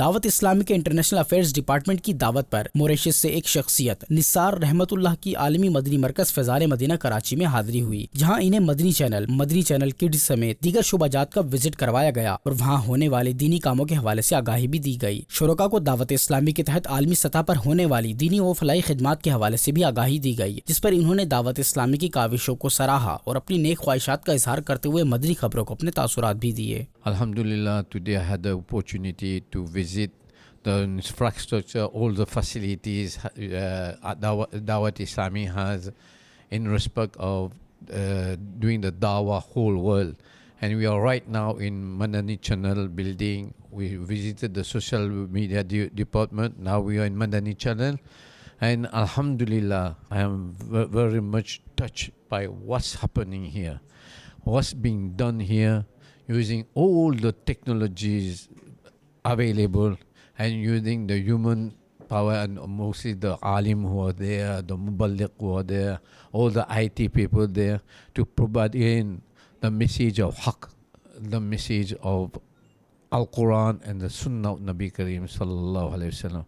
दावत इस्लामी के international affairs department की दावत पर मॉरिशस से एक शख्सियत निसार रहमतुल्लाह की आलमी मदनी मरकज फैजान-ए-मदीना कराची में हाजिरी हुई, जहां इन्हें मदनी चैनल किड्स समेत दीगर शोबाजात का विजिट करवाया गया और वहां होने वाले दीनी कामों के हवाले से आगाही भी दी गई। शुरका को दावत इस्लामी के तहत आलमी सतह पर होने वाली दीनी व फलाई खिदमात के हवाले से भी आगाही दी गई, जिस पर इन्होंने दावत इस्लामी की काविशों को सराहा और अपनी नेक ख्वाहिशात का इजहार करते हुए मदनी खबरों को अपने तासुरात भी दिए। Alhamdulillah, today I had the opportunity to visit the infrastructure, all the facilities Dawat-e-Islami has in respect of doing the dawah whole world. And we are right now in Madani Channel building. We visited the social media department. Now we are in Madani Channel. And Alhamdulillah, I am very much touched by what's happening here, what's being done here, using all the technologies available and using the human power, and mostly the alim who are there, the muballigh who are there, all the IT people there, to provide in the message of haqq, the message of Al-Quran and the Sunnah of Nabi Kareem sallallahu alayhi wasallam.